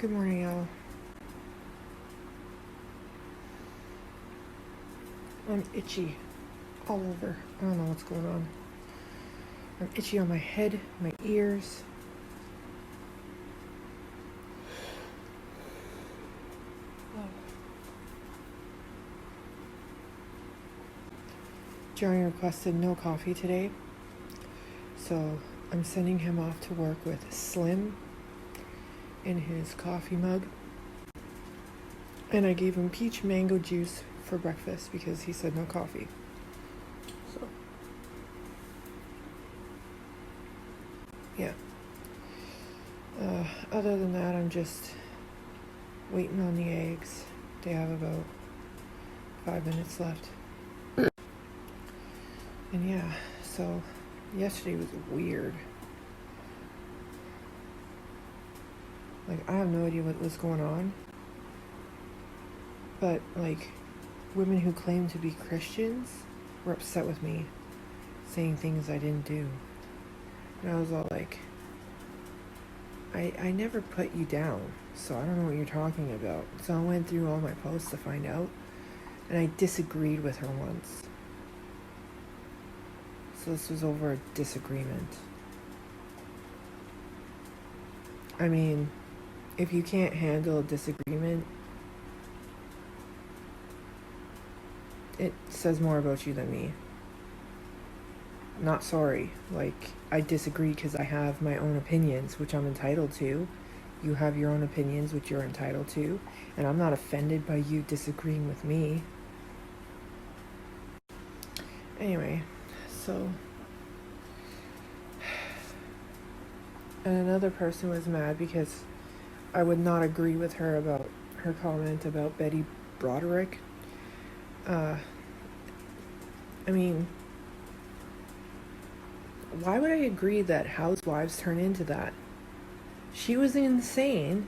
Good morning, y'all. I'm itchy all over. I don't know what's going on. I'm itchy on my head, my ears. Johnny requested no coffee today, so I'm sending him off to work with Slim in his coffee mug. And I gave him peach mango juice for breakfast because he said no coffee. So, yeah. Other than that, I'm just waiting on the eggs. They have about 5 minutes left. And yeah, so yesterday was weird. Like, I have no idea what was going on. But, like, women who claim to be Christians were upset with me, saying things I didn't do. And I was all like, I never put you down, so I don't know what you're talking about. So I went through all my posts to find out, and I disagreed with her once. So this was over a disagreement. I mean, if you can't handle a disagreement, it says more about you than me. Not sorry. Like, I disagree because I have my own opinions, which I'm entitled to. You have your own opinions, which you're entitled to. And I'm not offended by you disagreeing with me. Anyway, so... And another person was mad because I would not agree with her about her comment about Betty Broderick. I mean... Why would I agree that housewives turn into that? She was insane.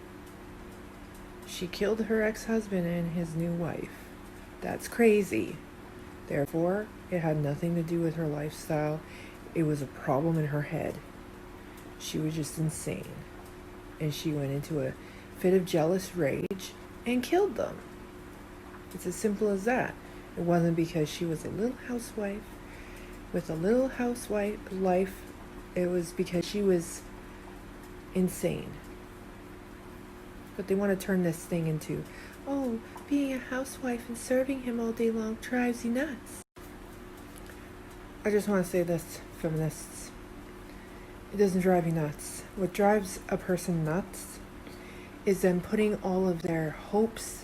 She killed her ex-husband and his new wife. That's crazy. Therefore, it had nothing to do with her lifestyle. It was a problem in her head. She was just insane. And she went into a fit of jealous rage and killed them. It's as simple as that. It wasn't because she was a little housewife with a little housewife life. It was because she was insane. But they want to turn this thing into, oh, being a housewife and serving him all day long drives you nuts. I just want to say this, feminists. It doesn't drive you nuts. What drives a person nuts is them putting all of their hopes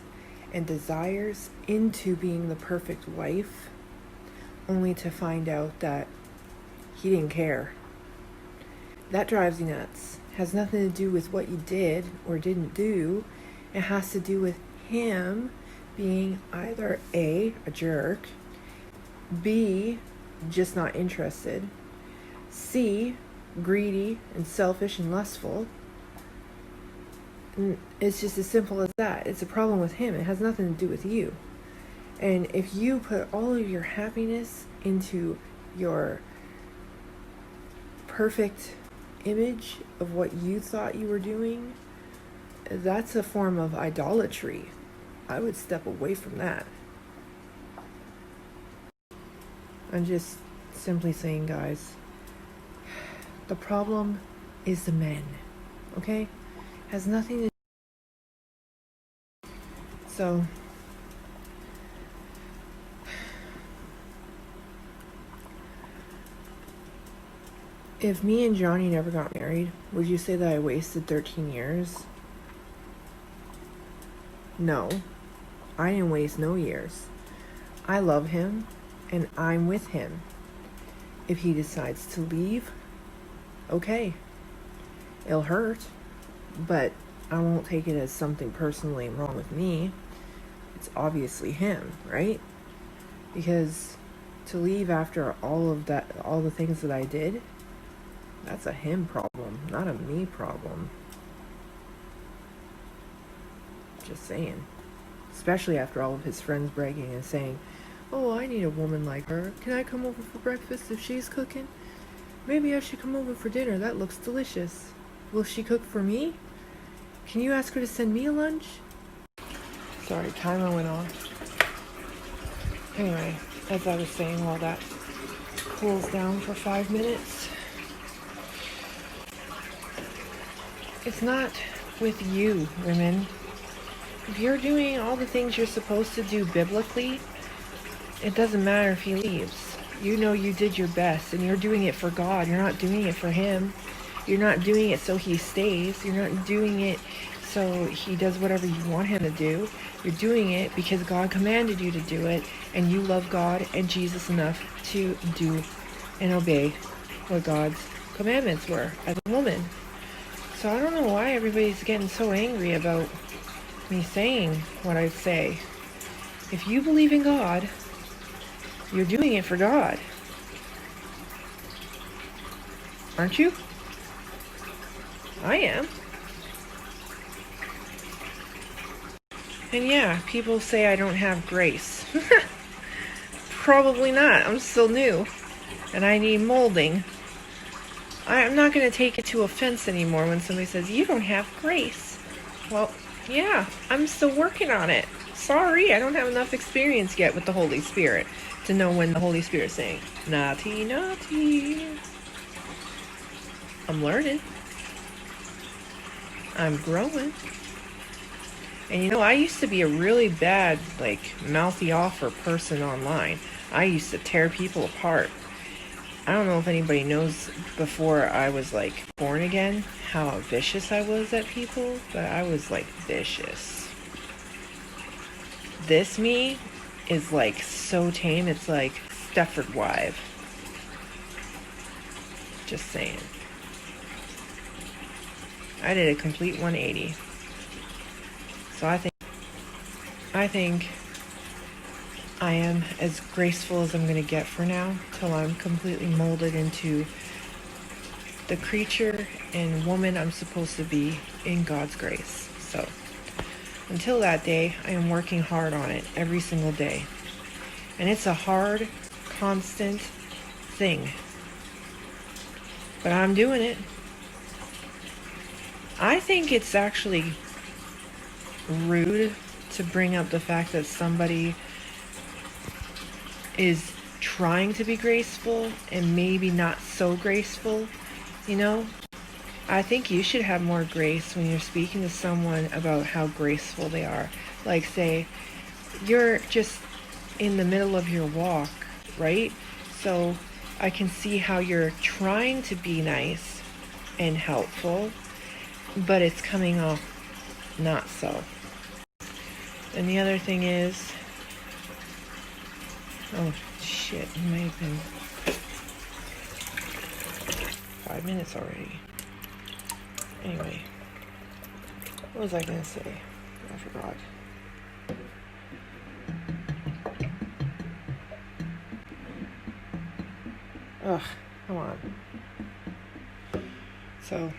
and desires into being the perfect wife, only to find out that he didn't care. That drives you nuts. It has nothing to do with what you did or didn't do. It has to do with him being either A, a jerk, B, just not interested, C, greedy and selfish and lustful. And it's just as simple as that. It's a problem with him. It has nothing to do with you. And if you put all of your happiness into your perfect image of what you thought you were doing, that's a form of idolatry. I would step away from that. I'm just simply saying, guys, the problem is the men, okay? Has nothing to... So... If me and Johnny never got married, would you say that I wasted 13 years? No. I didn't waste no years. I love him, and I'm with him. If he decides to leave, okay. It'll hurt, but I won't take it as something personally wrong with me. It's obviously him, right? Because to leave after all of that, all the things that I did, that's a him problem, not a me problem. Just saying. Especially after all of his friends bragging and saying, oh, I need a woman like her. Can I come over for breakfast if she's cooking? Maybe I should come over for dinner. That looks delicious. Will she cook for me? Can you ask her to send me a lunch? Sorry, timer went off. Anyway, as I was saying, while that cools down for 5 minutes, it's not with you, women. If you're doing all the things you're supposed to do biblically, it doesn't matter if he leaves. You know you did your best, and you're doing it for God. You're not doing it for him. You're not doing it so he stays. You're not doing it so he does whatever you want him to do. You're doing it because God commanded you to do it, and you love God and Jesus enough to do and obey what God's commandments were as a woman. So I don't know why everybody's getting so angry about me saying what I say. If you believe in God, you're doing it for God. Aren't you? I am. And yeah, people say I don't have grace. Probably not. I'm still new. And I need molding. I'm not going to take it to offense anymore when somebody says, you don't have grace. Well, yeah, I'm still working on it. Sorry, I don't have enough experience yet with the Holy Spirit to know when the Holy Spirit's saying, naughty, naughty. I'm learning. I'm growing. And you know, I used to be a really bad, mouthy offer person online. I used to tear people apart. I don't know if anybody knows before I was, born again, how vicious I was at people, but I was, vicious. This me is, so tame, it's like Stepford Wife. Just saying. I did a complete 180. So I think I am as graceful as I'm going to get for now, till I'm completely molded into the creature and woman I'm supposed to be in God's grace. So until that day, I am working hard on it every single day. And it's a hard, constant thing. But I'm doing it. I think it's actually rude to bring up the fact that somebody is trying to be graceful and maybe not so graceful, you know? I think you should have more grace when you're speaking to someone about how graceful they are. Like, say, you're just in the middle of your walk, right? So I can see how you're trying to be nice and helpful, but it's coming off not so. And the other thing is, oh shit, it might have been 5 minutes already. Anyway, what was I gonna say? I forgot. Ugh, come on. So,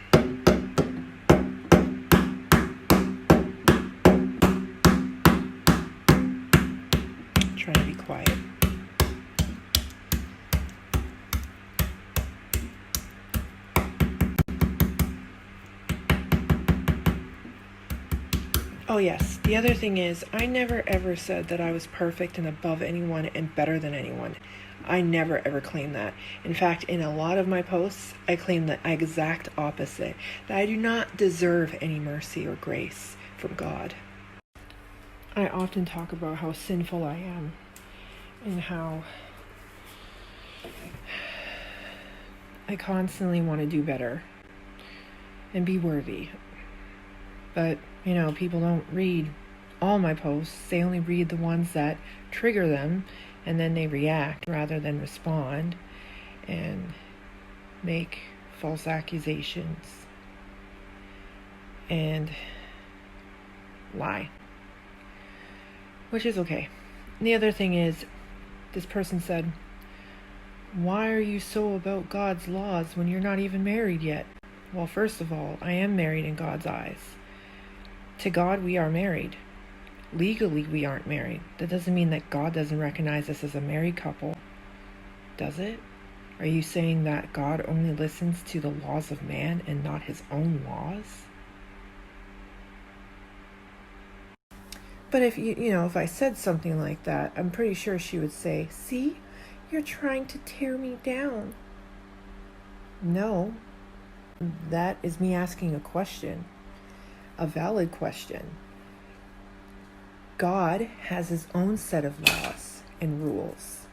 trying to be quiet. Oh yes, the other thing is, I never ever said that I was perfect and above anyone and better than anyone. I never ever claimed that. In fact, in a lot of my posts, I claim the exact opposite, that I do not deserve any mercy or grace from God. I often talk about how sinful I am and how I constantly want to do better and be worthy. But, you know, people don't read all my posts. They only read the ones that trigger them, and then they react rather than respond and make false accusations and lie. Which is okay. And the other thing is, this person said, why are you so about God's laws when you're not even married yet? Well, first of all, I am married in God's eyes. To God, we are married. Legally, we aren't married. That doesn't mean that God doesn't recognize us as a married couple. Does it? Are you saying that God only listens to the laws of man and not his own laws? But if if I said something like that, I'm pretty sure she would say, "See, you're trying to tear me down." No, that is me asking a question, a valid question. God has his own set of laws and rules.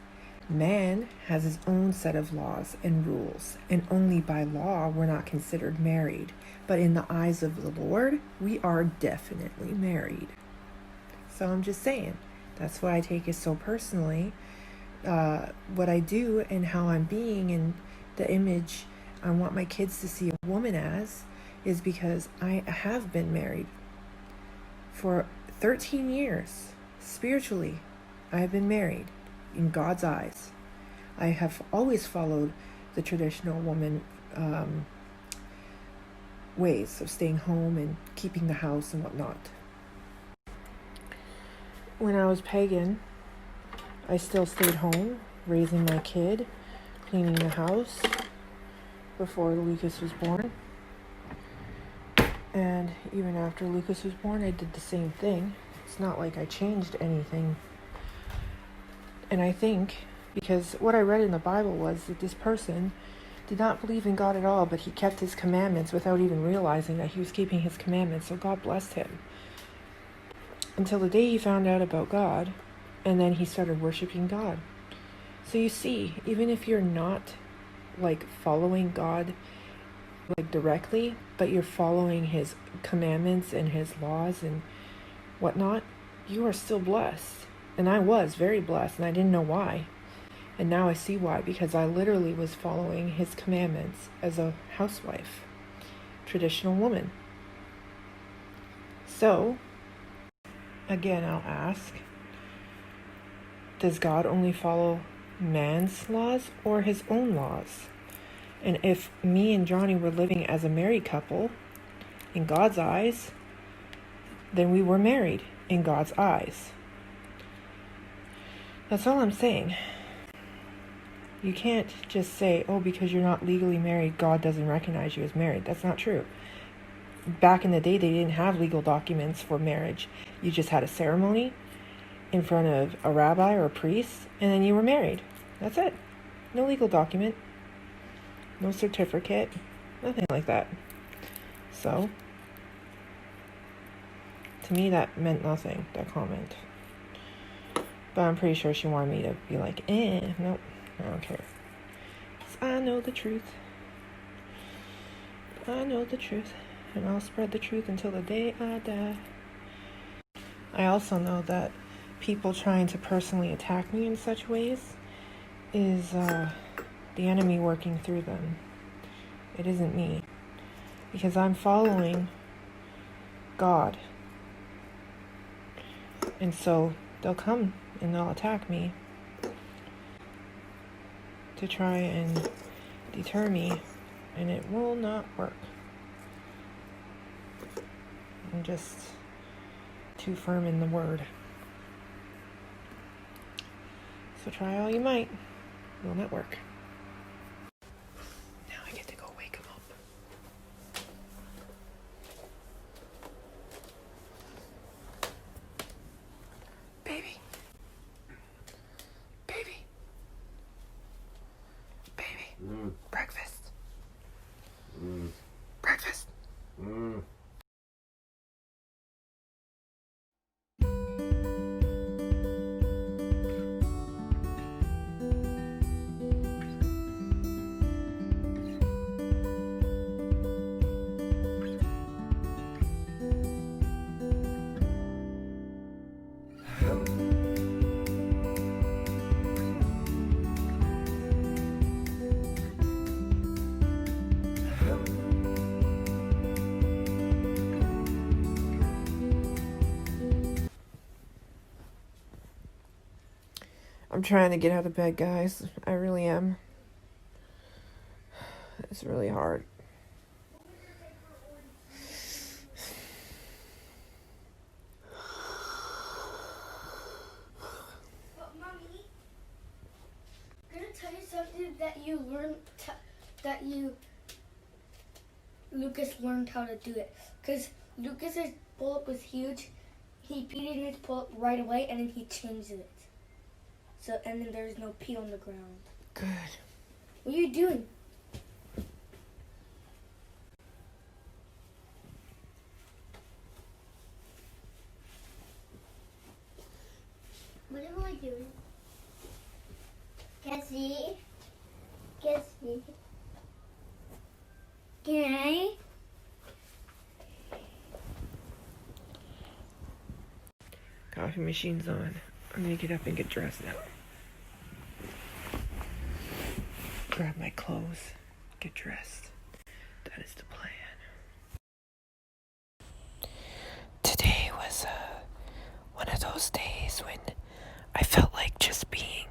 Man has his own set of laws and rules, and only by law we're not considered married. But in the eyes of the Lord, we are definitely married. So I'm just saying, that's why I take it so personally. What I do and how I'm being and the image I want my kids to see a woman as is because I have been married for 13 years. Spiritually, I have been married in God's eyes. I have always followed the traditional woman ways of staying home and keeping the house and whatnot. When I was pagan, I still stayed home, raising my kid, cleaning the house before Lucas was born. And even after Lucas was born, I did the same thing. It's not like I changed anything. And I think, because what I read in the Bible was that this person did not believe in God at all, but he kept his commandments without even realizing that he was keeping his commandments. So God blessed him. Until the day he found out about God, and then he started worshiping God. So you see, even if you're not like following God like directly, but you're following his commandments and his laws and whatnot, you are still blessed. And I was very blessed, and I didn't know why. And now I see why, because I literally was following his commandments as a housewife, traditional woman. So, again, I'll ask, does God only follow man's laws or his own laws? And if me and Johnny were living as a married couple, in God's eyes, then we were married in God's eyes. That's all I'm saying. You can't just say, oh, because you're not legally married, God doesn't recognize you as married. That's not true. Back in the day, they didn't have legal documents for marriage. You just had a ceremony in front of a rabbi or a priest, and then you were married. That's it. No legal document. No certificate. Nothing like that. So, to me, that meant nothing, that comment. But I'm pretty sure she wanted me to be like, nope, I don't care. 'Cause I know the truth. I know the truth. And I'll spread the truth until the day I die. I also know that people trying to personally attack me in such ways is the enemy working through them. It isn't me. Because I'm following God. And so they'll come and they'll attack me to try and deter me, and it will not work. I'm just too firm in the word. So try all you might. It will not work. Now I get to go wake him up. Baby. Baby. Baby. Breakfast. Breakfast. I'm trying to get out of bed, guys. I really am. It's really hard. But Mommy, I'm gonna tell you something that you learned Lucas learned how to do it. Because Lucas's bullet was huge. he peed in his pool right away, and then he changed it. So, and then there's no pee on the ground. Good. What are you doing? What am I doing? Cassie? Cassie? Can I? Coffee machine's on. I'm gonna get up and get dressed now. Grab my clothes, get dressed. That is the plan. Today was one of those days when I felt like just being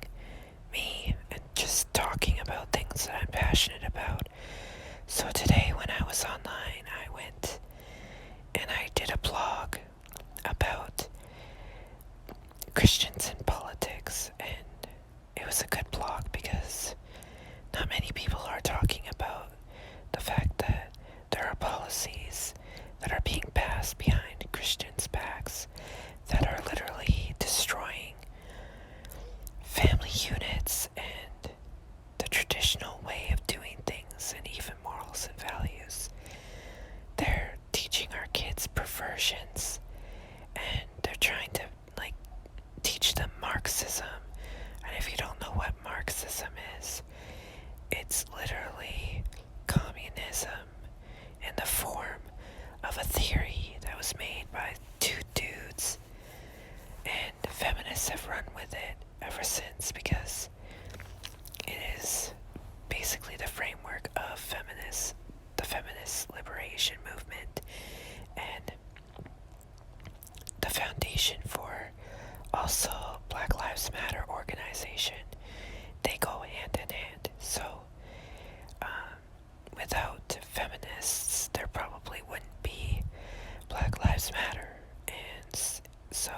me and just talking about things that I'm passionate about. So today when I was online, I went and I did a blog about Christians in politics, and it was a good blog because not many people are talking about the fact that there are policies that are being passed behind Christians' backs that are literally destroying family units and the traditional way of doing things and even morals and values. They're teaching our kids perversions, and they're trying to teach them Marxism. And if you don't know what Marxism is, it's literally communism in the form of a theory that was made by two dudes, and feminists have run with it ever since because it is basically the framework of the feminist liberation movement, and the foundation for also Black Lives Matter organization. They go hand in hand. So without feminists, there probably wouldn't be Black Lives Matter. And so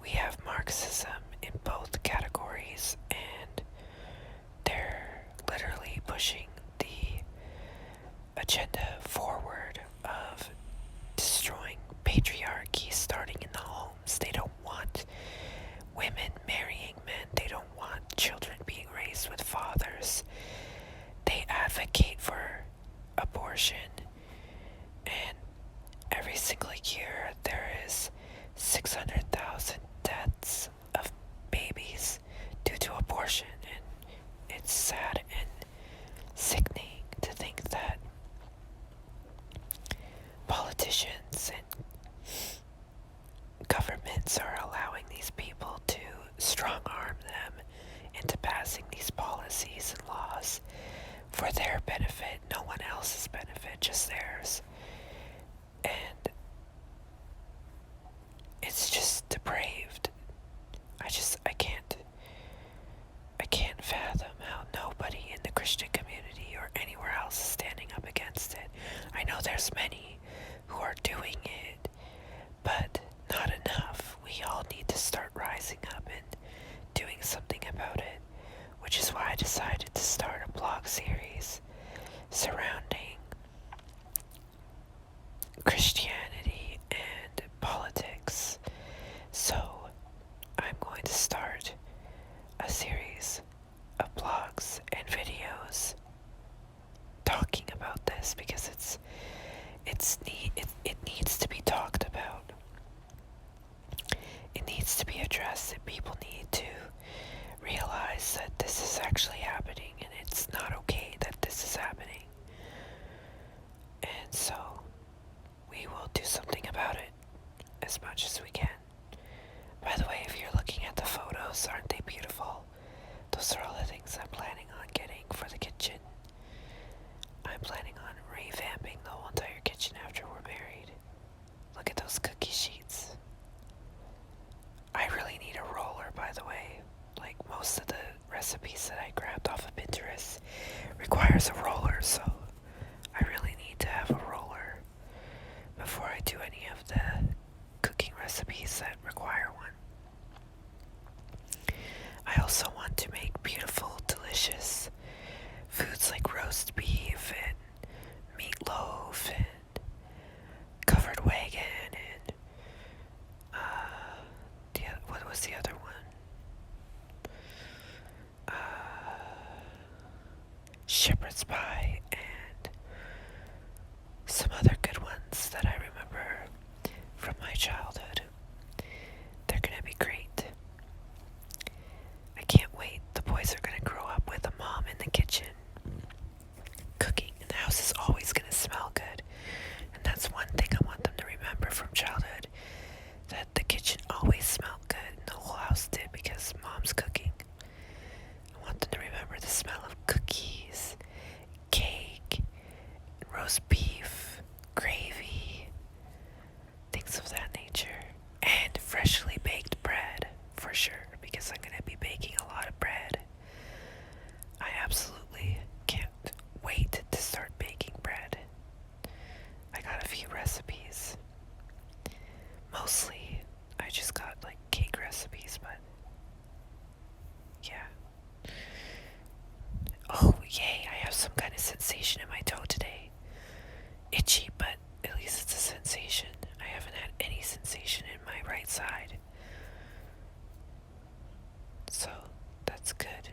we have Marxism in both categories, and they're literally pushing the agenda forward of destroying patriarchy starting in the homes. They don't want women marrying men. They don't want children being raised with fathers. They advocate for abortion, and every single year there is 600,000 deaths of babies due to abortion, and it's sad and sickening to think that politicians and governments are allowing these people to strong arm them into passing these policies and laws for their benefit, no one else's benefit, just theirs. And it's just depraved. I can't fathom how nobody in the Christian community or anywhere else is standing up against it. I know there's many who are doing it, but not enough. We all need to start rising up and doing something about it, which is why I decided to start a blog series surrounding Christianity and politics. So I'm going to start a series of blogs and videos talking about this because it needs to be talked about. It needs to be addressed, and people need to realize that this is actually happening, and it's not okay that this is happening. And so we will do something about it as much as we can. By the way, if you're looking at the photos, aren't they beautiful? Those are all the things I'm planning on getting for the kitchen. I'm planning on revamping the whole entire kitchen after we're married. Look at those cookie sheets. I really need a roller, by the way. Like most of the recipes that I grabbed off of Pinterest requires a roller, so I really need to have a roller before I do any of the cooking recipes that require one. I also want to make beautiful, delicious foods like roast beef and meatloaf and covered wagon and shepherd's pie, and some other good ones that I remember from my childhood. They're gonna be great. I can't wait. The boys are gonna grow up with a mom in the kitchen cooking, and the house is always gonna smell good. And that's one thing I want them to remember from childhood, that the kitchen always smelled good, and the whole house did because mom's cooking. I want them to remember the smell of cookies, cake, roast beef, gravy, things of that nature, and freshly baked bread, for sure, because I'm going to be baking a lot of bread. I absolutely can't wait to start baking bread. I got a few recipes. Mostly, I just got like cake recipes, but yeah. Oh, yay, I have some kind of sensation in my toe today. Itchy, but at least it's a sensation. I haven't had any sensation in my right side. So, that's good.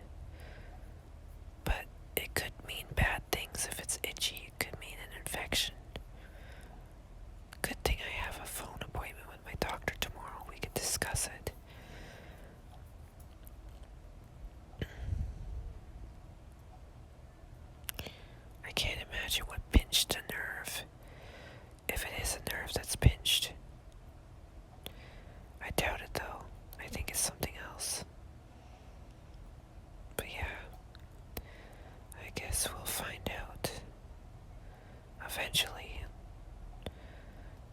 But it could mean bad things if it's itchy. It could mean an infection. Good thing I have a phone appointment with my doctor tomorrow. We can discuss it. I can't imagine what pinched a nerve. If it is a nerve that's pinched. I doubt it though. I think it's something else. But yeah, I guess we'll find out eventually.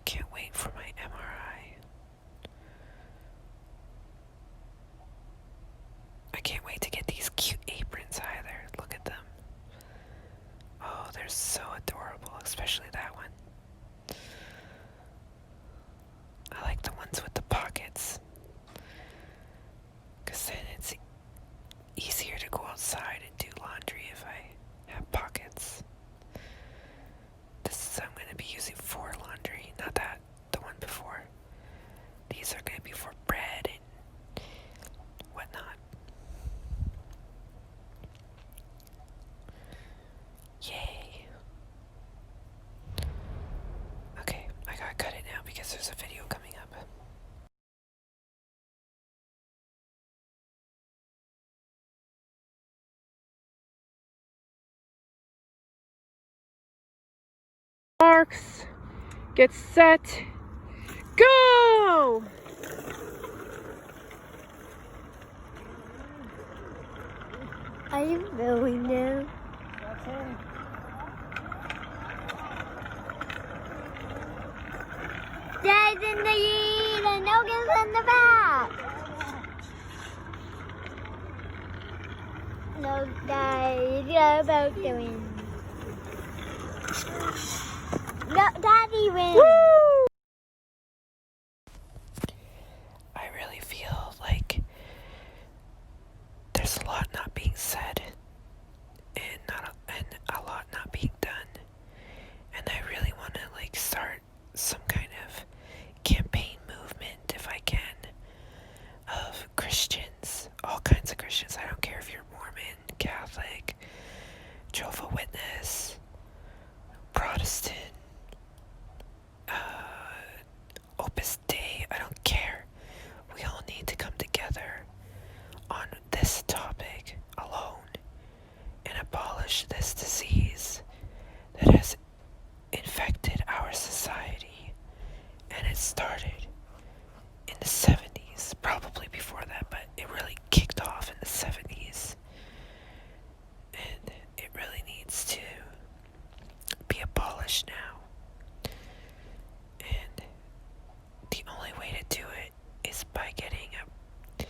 Can't wait for my MRI. I can't wait to get these cute aprons either. Look at them. Oh, they're so adorable, especially that one. I like the ones with the pockets, because then it's easier to go outside and do laundry if I have pockets. This is I'm going to be using for laundry, not that, the one before. These are going to be for bread and whatnot. Yay. Okay, I gotta cut it now because there's a video coming up. Marks, get set, go! Are you filming now? Dad's in the lead and Logan's in the back. No, Dad, you're about to win. No, Daddy wins. Woo! I really feel like there's a lot not being said and a lot not being done, and I really want to like start some kind of campaign movement, if I can, of Christians, all kinds of Christians. I don't care if you're Mormon, Catholic, Jehovah's Witness, Protestant, Opus Dei, I don't care. We all need to come together on this topic alone and abolish this disease that has infected our society. And it started in the 70s, probably before that, but it really kicked off in the 70s. And it really needs to be abolished now. And the only way to do it is by getting a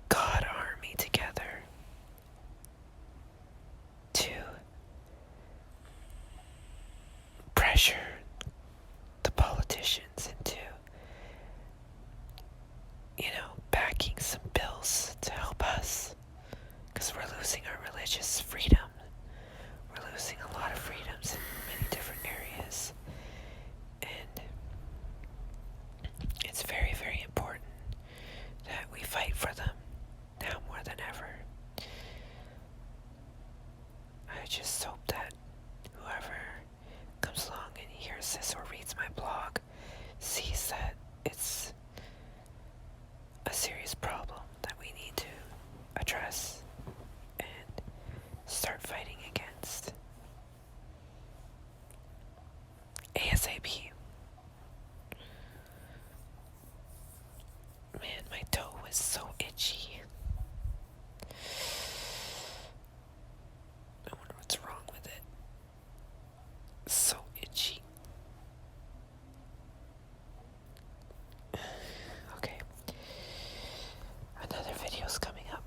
God army together to pressure the politicians into, backing some bills to help us, because we're losing our religious freedom. We're losing a lot of freedoms in many different areas, and it's very, very important that we fight for them now more than ever. toe is so itchy. I wonder what's wrong with it. It's so itchy. Okay. Another video's coming up.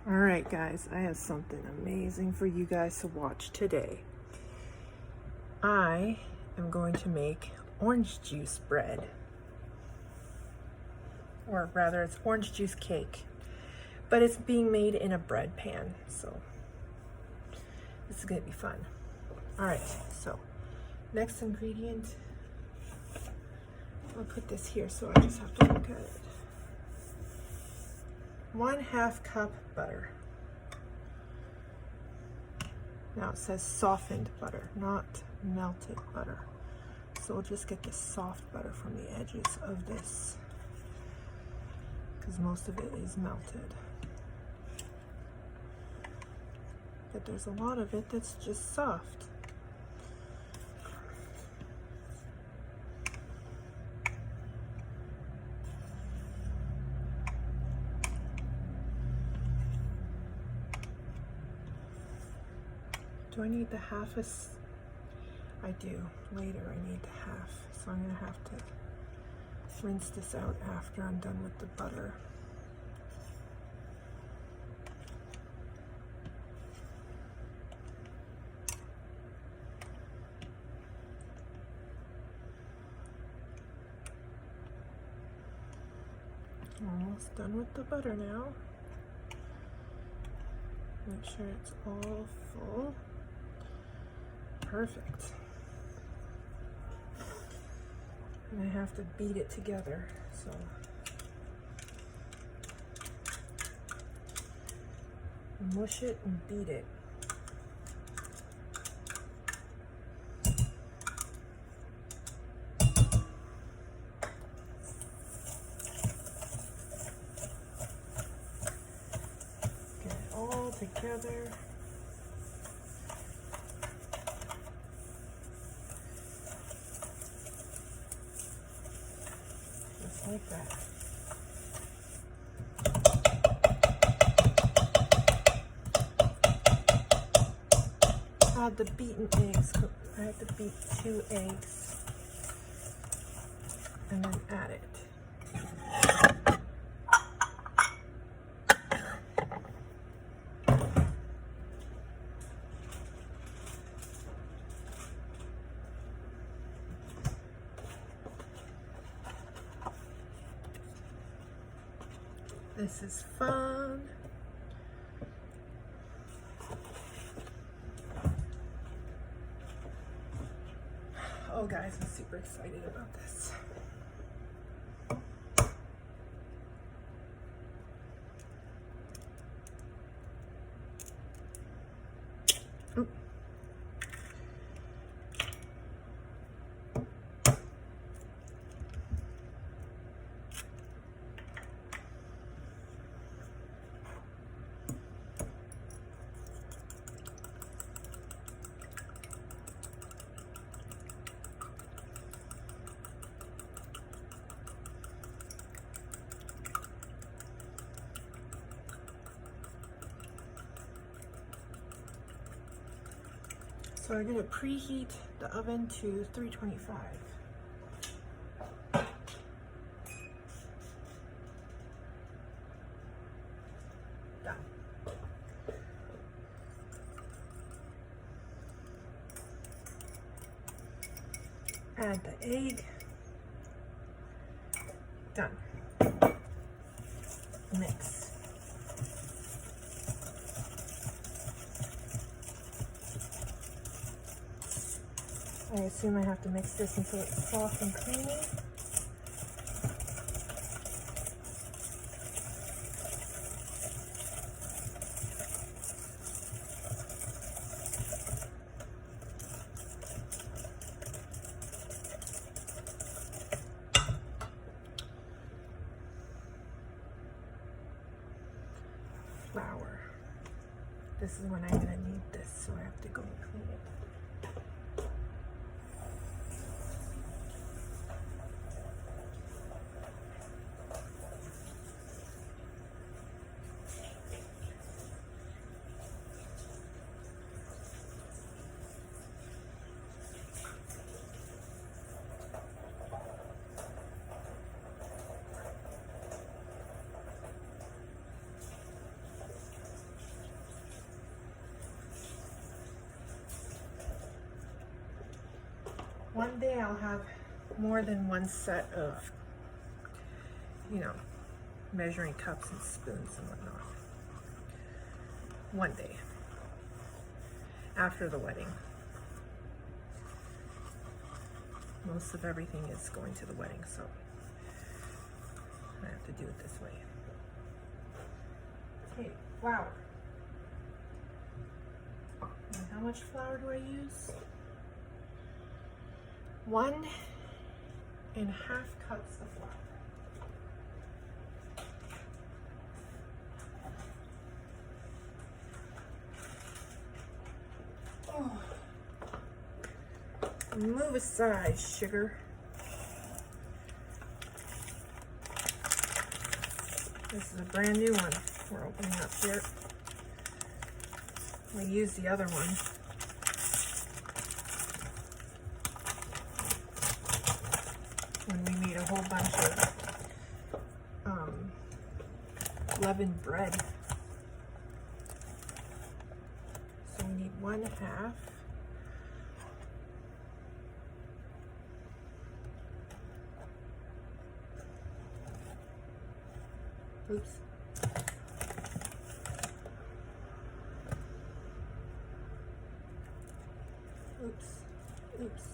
Alright guys, I have something amazing for you guys to watch today. I am going to make orange juice bread. Or rather, it's orange juice cake. But it's being made in a bread pan, so this is going to be fun. Alright, so next ingredient, I'll put this here so I just have to look at it. 1/2 cup butter. Now it says softened butter, not melted butter. So we'll just get the soft butter from the edges of this, because most of it is melted. But there's a lot of it that's just soft. Do I need the half? I do. Later I need the half. So I'm going to have to rinse this out after I'm done with the butter. Almost done with the butter now. Make sure it's all full. Perfect. And I have to beat it together, so mush it and beat it. Get it all together. Like that. Add the beaten eggs. I have to beat 2 eggs and then add it. This is fun. Oh guys, I'm super excited about this. Ooh. So I'm going to preheat the oven to 325. Done. Add the egg. Done. mix. I assume I have to mix this until it's soft and creamy. Flour. This is when I'm going to need this, so I have to go and clean it. One day I'll have more than one set of, you know, measuring cups and spoons and whatnot. One day. After the wedding. Most of everything is going to the wedding, so I have to do it this way. Okay, flour. And how much flour do I use? 1.5 cups of flour. Oh. Move aside, sugar. This is a brand new one we're opening up here. We used the other one. When we made a whole bunch of leavened bread. So we need 1/2. Oops. Oops. Oops.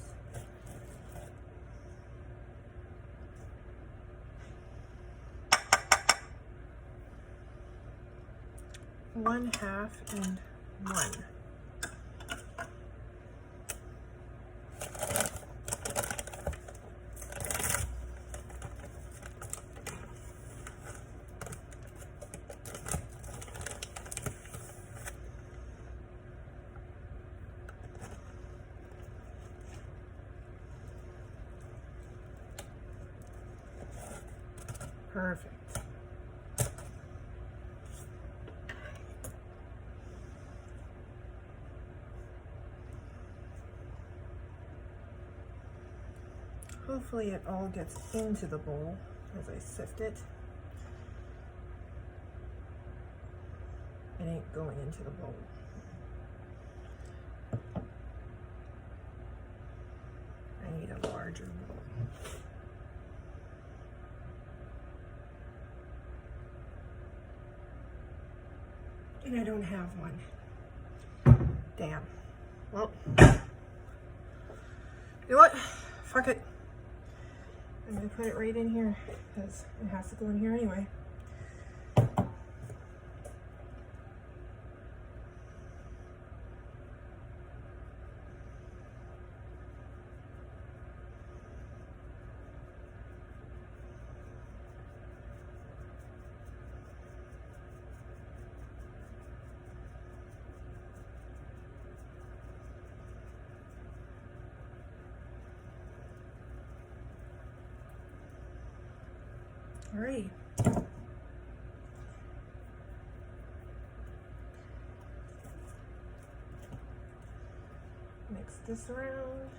One half and 1. Perfect. Hopefully it all gets into the bowl as I sift it. It ain't going into the bowl. I need a larger bowl. And I don't have one. Damn. Well, you know what? Fuck it. I'm gonna put it right in here because it has to go in here anyway. All right. Mix this around.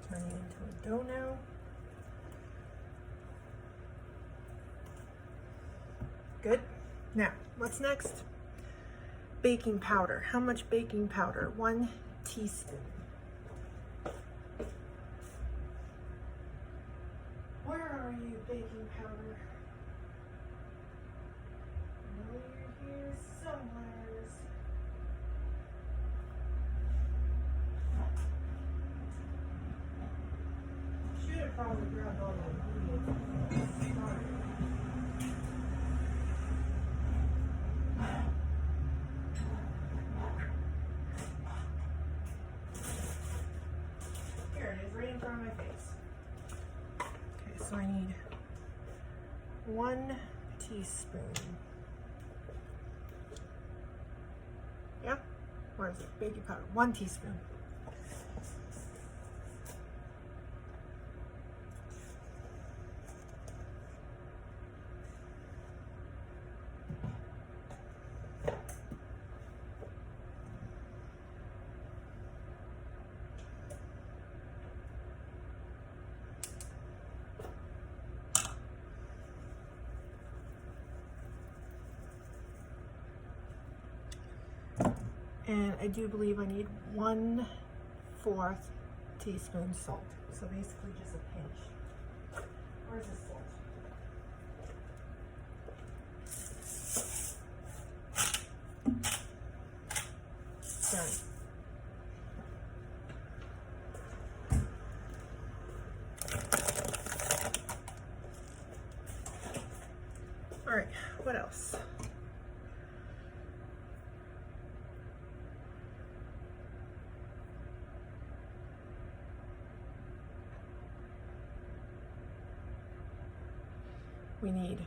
Turning it into a dough now. Good. Now, what's next? baking powder. How much baking powder? 1 teaspoon. Where are you, baking powder? I know you're here somewhere. Should have probably grabbed all the ingredients. Sorry. Here it is, right in front of my face. Okay, so I need 1 teaspoon. Yeah? Where is it? Baking powder. 1 teaspoon. And I do believe I need 1/4 teaspoon salt. So basically just a pinch. Where's the salt? Done. All right, what else? We need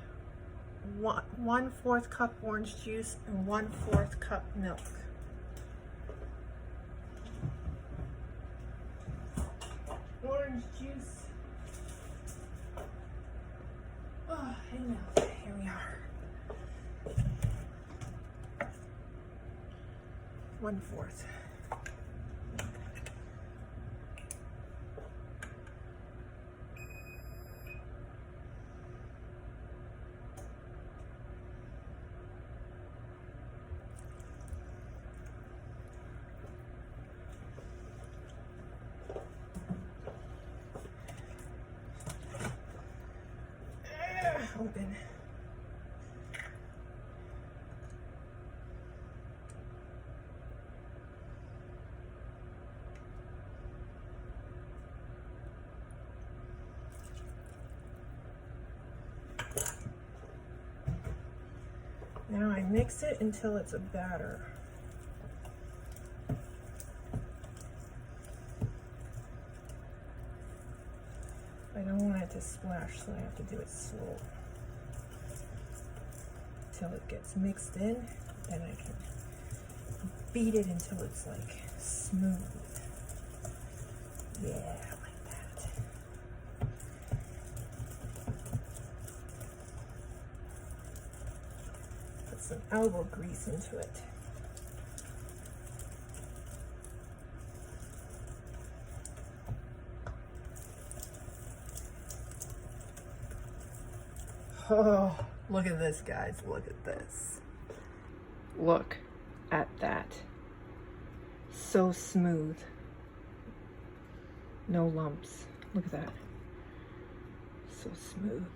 1/4 cup orange juice and 1/4 cup milk. Orange juice. Oh, and milk. Here we are. 1/4. Open. Now I mix it until it's a batter. I don't want it to splash, so I have to do it slow. Until it gets mixed in, then I can beat it until it's like smooth. Yeah, like that. Put some elbow grease into it. Oh, look at this, guys. Look at this. Look at that. So smooth. No lumps. Look at that. So smooth.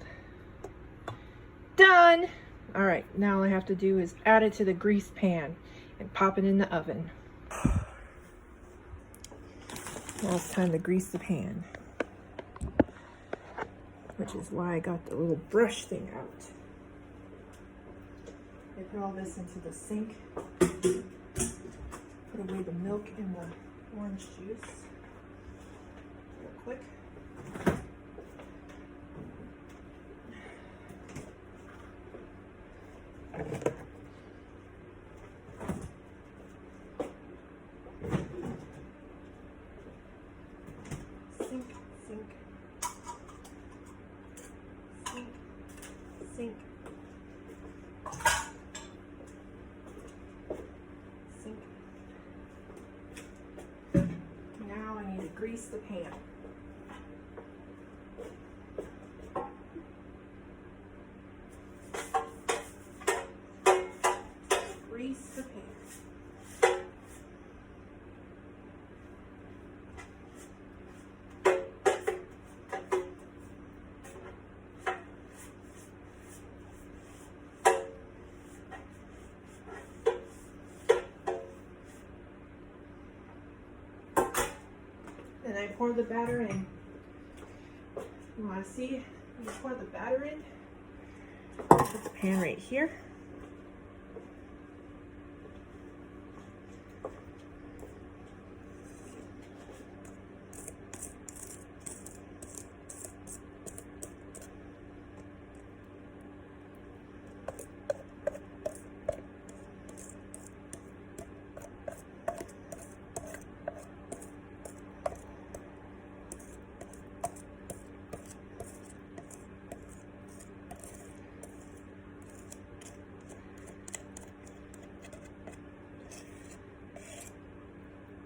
Done! All right, now all I have to do is add it to the grease pan and pop it in the oven. Now it's time to grease the pan, which is why I got the little brush thing out. I put all this into the sink. Put away the milk and the orange juice real quick. Sink, sink, sink, sink, sink. Now I need to grease the pan. Grease the pan. pour the batter in. You want to see? You pour the batter in. Put the pan right here.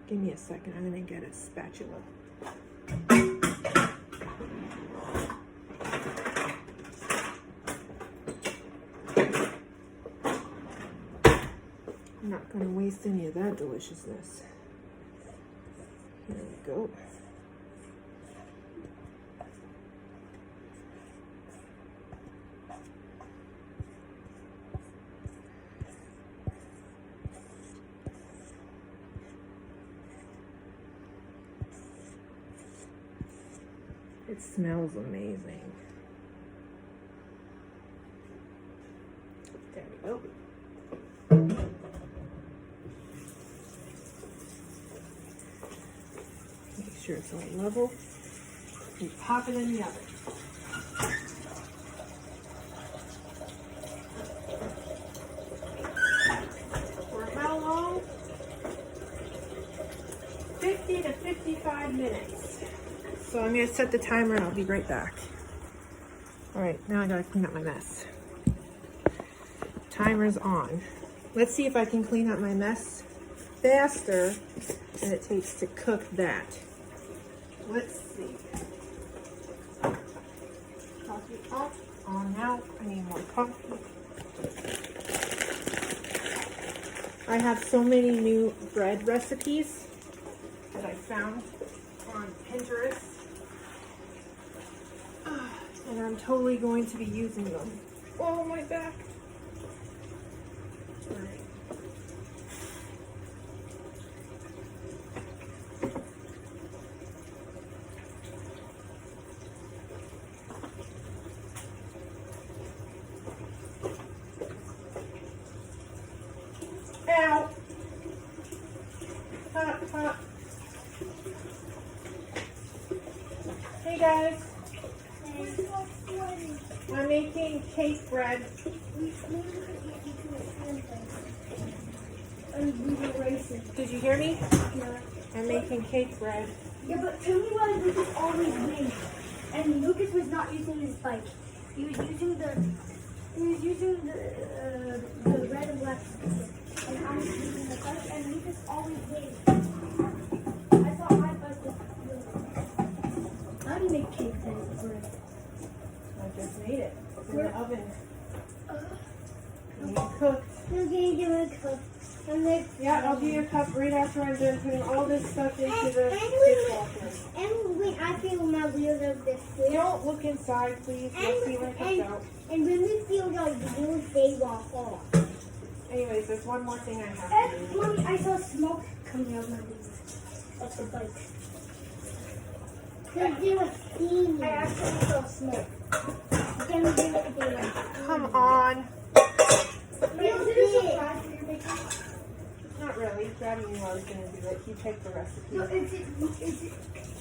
Give me a second, I'm gonna get a spatula. I'm not gonna waste any of that deliciousness. Here we go. It smells amazing. There we go. Make sure it's all level. And pop it in the oven. For how long? 50 to 55 minutes. So I'm gonna set the timer and I'll be right back. All right, now I gotta clean up my mess. Timer's on. Let's see if I can clean up my mess faster than it takes to cook that. Let's see. Coffee off, on now. I need more coffee. I have so many new bread recipes that I found on Pinterest. And I'm totally going to be using them. Oh, my back. All right. Ow. Hot, hot. Hey, guys. I'm making cake bread. Did you hear me? Yeah. I'm making cake bread. Yeah, but tell me why Lucas always wins. And Lucas was not using his bike. He was using the red and black stick. And I was using the bike, and Lucas always wins. I thought my bike was good. How do you make cake bread? I just made it. It's in the oven. Being cooked. Okay, give it a cup. Yeah, I'll do your cup right after I'm done putting all this stuff into the dishwasher. And when I feel my wheels of this food. Don't look inside, please. You'll see when it comes out. And when we feel like wheels, they walk off. Anyways, there's one more thing I have to do. Mommy, I saw smoke coming out of my wheels. Of the bike. Because they were steaming. I actually saw smoke. Can we do it again? Come on. Wait, is it a surprise for your making? Not really. Daddy knew I was going to do it. He picked the recipe. No, is it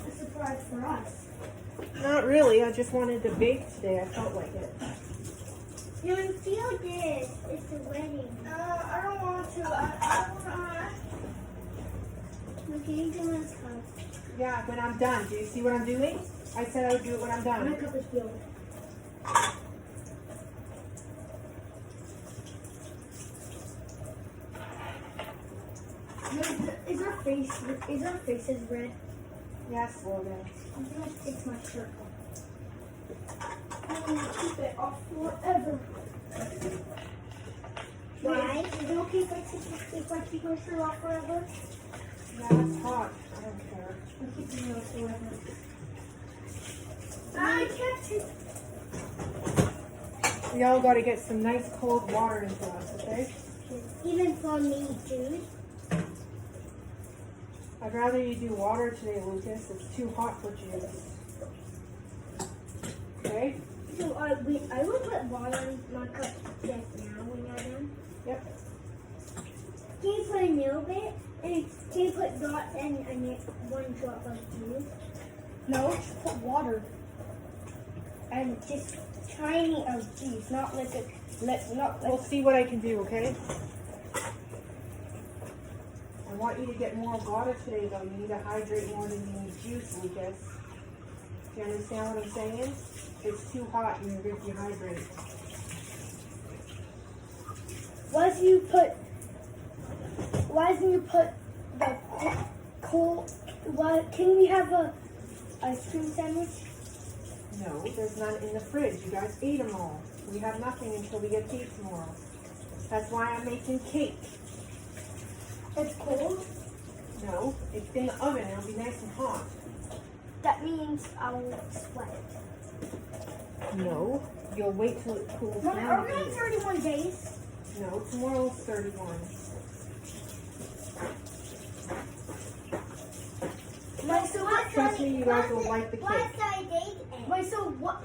a surprise for us? Not really. I just wanted to bake today. I felt like it. You don't feel this. It's a wedding. I don't want to. I want to. Okay, you can let's go. Yeah, when I'm done. Do you see what I'm doing? I said I would do it when I'm done. My cup is filled. Is our faces red? Yes, Logan. I'm gonna fix my shirt off. I'm gonna keep it off forever. Why? Is it okay if I keep my shirt off forever? Yeah, it's hot. I don't care. I'm keeping it off forever. I can't take. Y'all got to get some nice cold water into us, okay? Even for me, dude. I'd rather you do water today, Lucas. It's too hot for juice. Okay? So I will put water in my cup just now when you're done. Yep. Can you put a little bit? And can you put dots and one drop of juice? No, just put water. And just tiny of juice, not like a We'll see what I can do, okay? I want you to get more water today, though. You need to hydrate more than you need juice, Lucas. Do you understand what I'm saying? It's too hot and you're going to dehydrate. Why didn't you put the cold? Can we have a ice cream sandwich? No, there's none in the fridge. You guys ate them all. We have nothing until we get cake tomorrow. That's why I'm making cake. It's cold? No, it's in the oven. It'll be nice and hot. That means I'll sweat. No, you'll wait till it cools Mom, down. are we on 31 days? No, tomorrow's 31. Trust me, you guys will like the cake. Wait, so what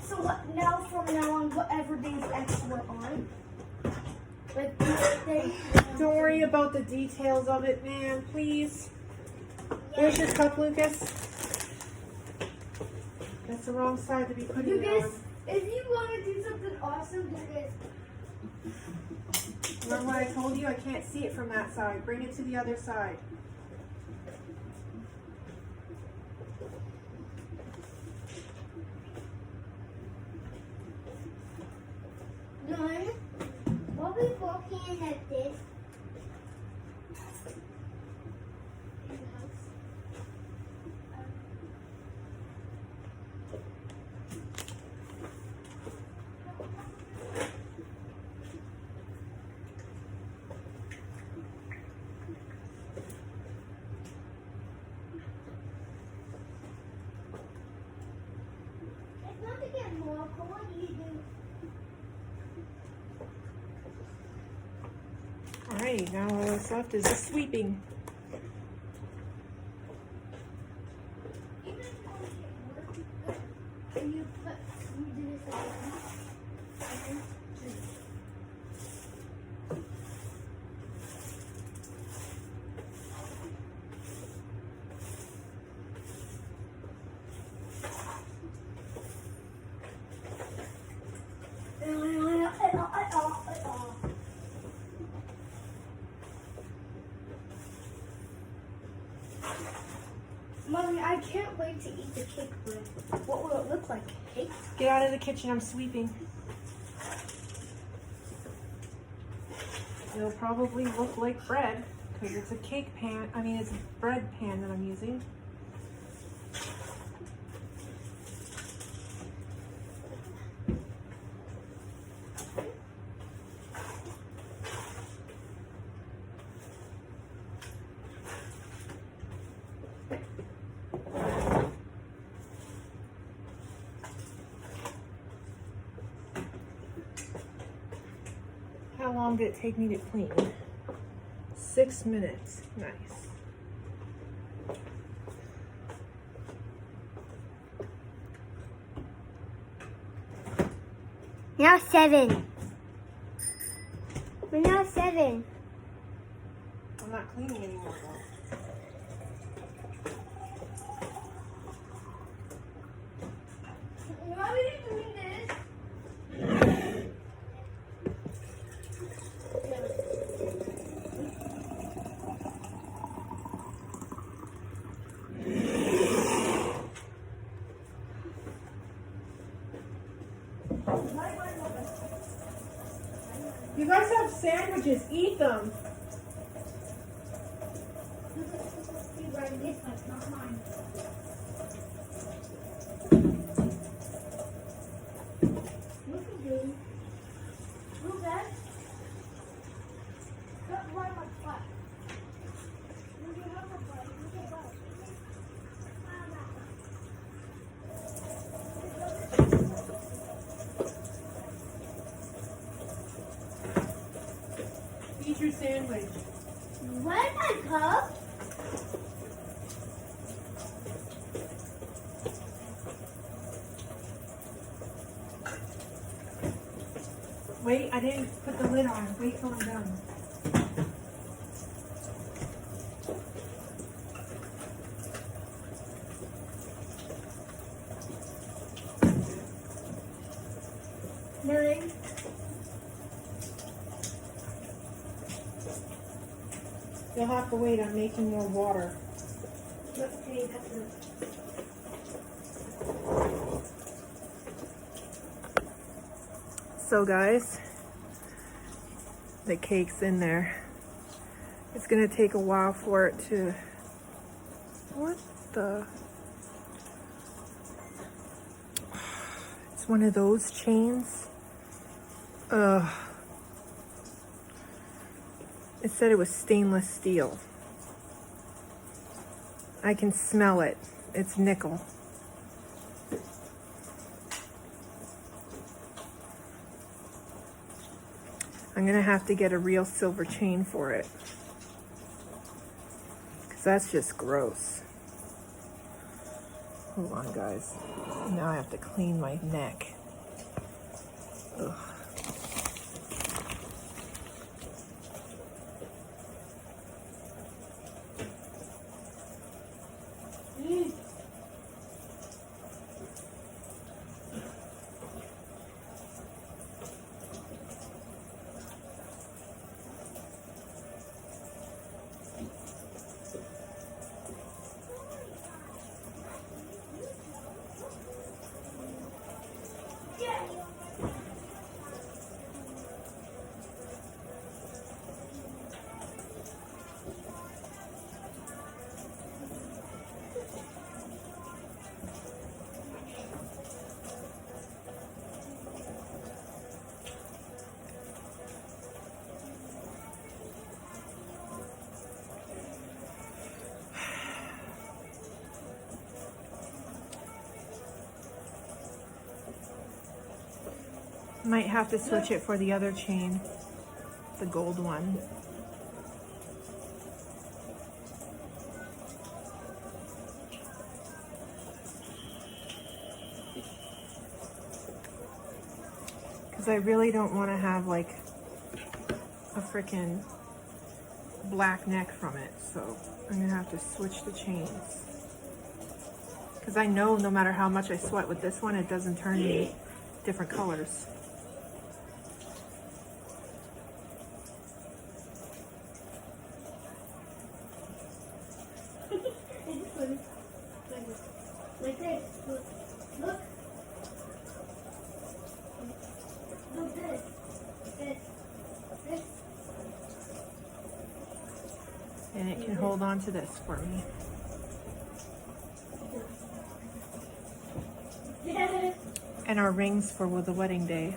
now from now on, whatever days X we're on? Like this day? Don't worry about the details of it, man, please. Where's your cup, Lucas? That's the wrong side to be putting it on. If you want to do something awesome, do this. Remember what I told you? I can't see it from that side. Bring it to the other side. Done. We'll be walking at this. It's not to get more cold, you do. Alrighty, now all that's left is the sweeping. Can you do this again? Mommy, I can't wait to eat the cake bread. What will it look like? Cake? Get out of the kitchen, I'm sweeping. It'll probably look like bread because it's a cake pan. I mean, it's a bread pan that I'm using. How long did it take me to clean? 6 minutes. Nice. Now 7. We're now 7. I'm not cleaning anymore though. Why are you doing this? You guys have sandwiches. Eat them. This one's not mine. Look at you. Look at. That's why my butt. Look at my butt. Look at that. Eat your sandwich. Where's my cup? Wait, I didn't put the lid on. Wait till I'm done. Nine. You'll have to wait. I'm making more water. Okay, that's good. So guys, the cake's in there. It's gonna take a while for it to, what the? It's one of those chains. Ugh. It said it was stainless steel. I can smell it. It's nickel. I'm gonna have to get a real silver chain for it, because that's just gross. Hold on, guys. Now I have to clean my neck. Ugh. Might have to switch it for the other chain, the gold one. Because I really don't want to have like a freaking black neck from it, so I'm gonna have to switch the chains. Because I know no matter how much I sweat with this one, it doesn't turn any different colors. Like this. Look. Look. Look this. This. This. And it can hold on to this for me. And our rings for the wedding day.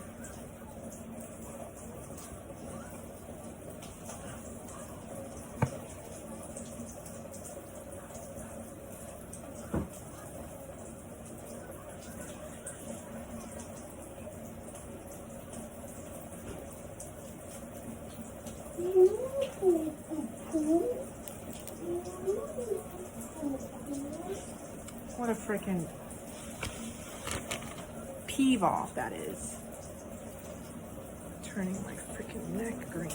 What a freaking peeve off that is. Turning my freaking neck green.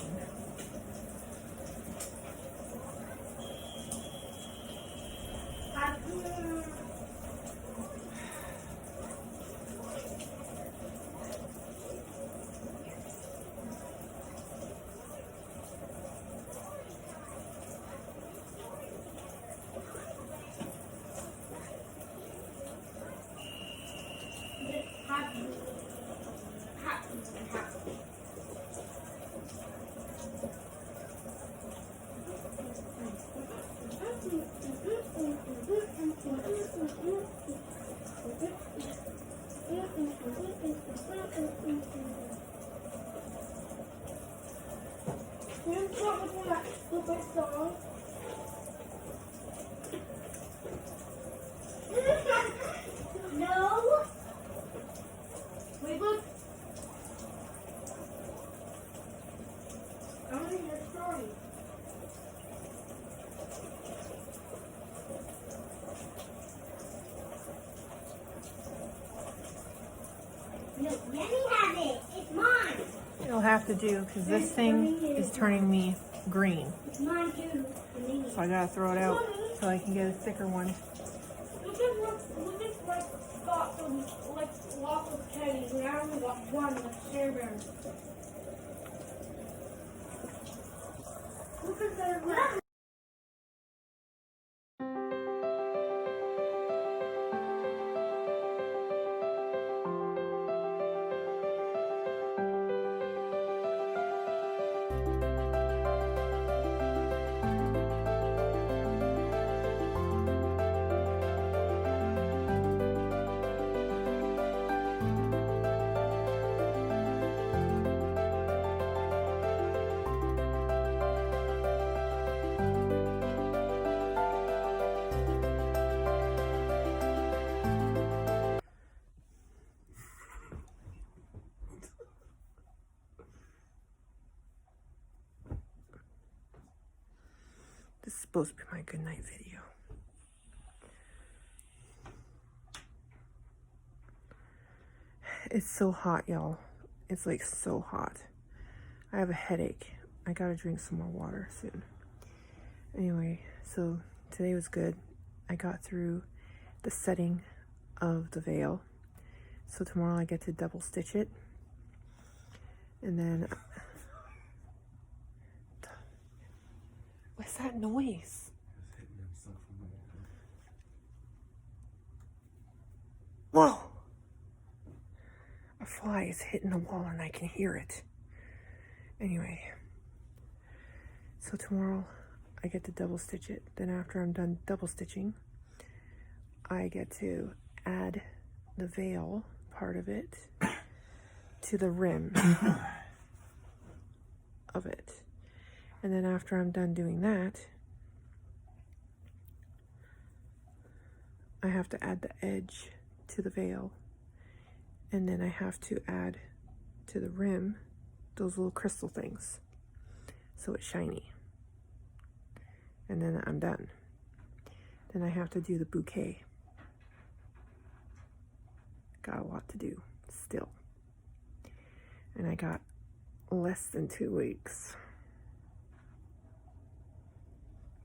No. Wait, look. I want to hear a story. No, let me have it. to do because this thing is turning me green. Mine too. So I gotta throw it out so I can get a thicker one. We just got some lots of candies. We only got one with strawberry. Look at that. This is supposed to be my good night video. It's so hot, y'all. It's like so hot. I have a headache. I gotta drink some more water soon. Anyway, so today was good. I got through the setting of the veil. So tomorrow I get to double stitch it. And then... What's that noise? Whoa! A fly is hitting the wall and I can hear it. Anyway, so tomorrow I get to double stitch it. Then after I'm done double stitching, I get to add the veil part of it to the rim of it. And then after I'm done doing that, I have to add the edge to the veil. And then I have to add to the rim those little crystal things so it's shiny. And then I'm done. Then I have to do the bouquet. Got a lot to do still. And I got less than 2 weeks.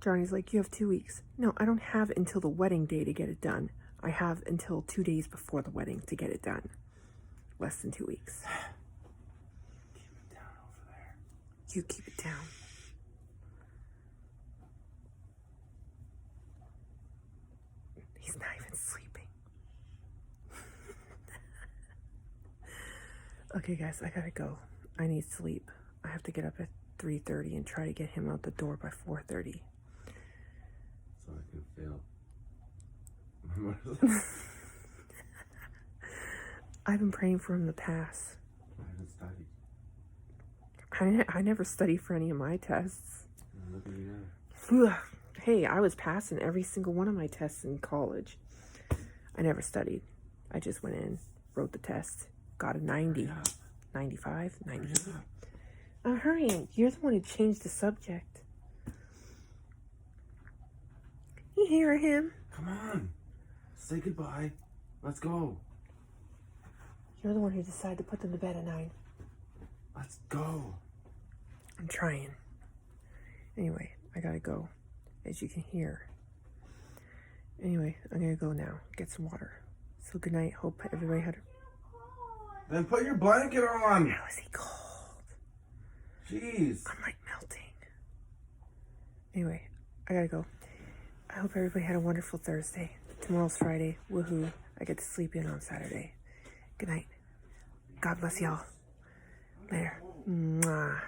Johnny's like, you have 2 weeks. No, I don't have until the wedding day to get it done. I have until 2 days before the wedding to get it done. Less than 2 weeks. Keep it down over there. You keep it down. He's not even sleeping. Okay, guys, I gotta go. I need sleep. I have to get up at 3:30 and try to get him out the door by 4:30. So I can fail. I've been praying for him to pass. I haven't studied. I never study for any of my tests. Look at you now. Hey, I was passing every single one of my tests in college. I never studied. I just went in, wrote the test, got a 90, 95, 98. Hurry, you're the one who changed the subject. You hear him? Come on. Say goodbye. Let's go. You're the one who decided to put them to bed at 9. Let's go. I'm trying. Anyway, I gotta go, as you can hear. Anyway, I'm gonna go now, get some water. So good night. Hope everybody had... Then put your blanket on. How is he cold? Jeez. I'm like melting. Anyway, I gotta go. I hope everybody had a wonderful Thursday. Tomorrow's Friday. Woohoo. I get to sleep in on Saturday. Good night. God bless y'all. Later. Mwah.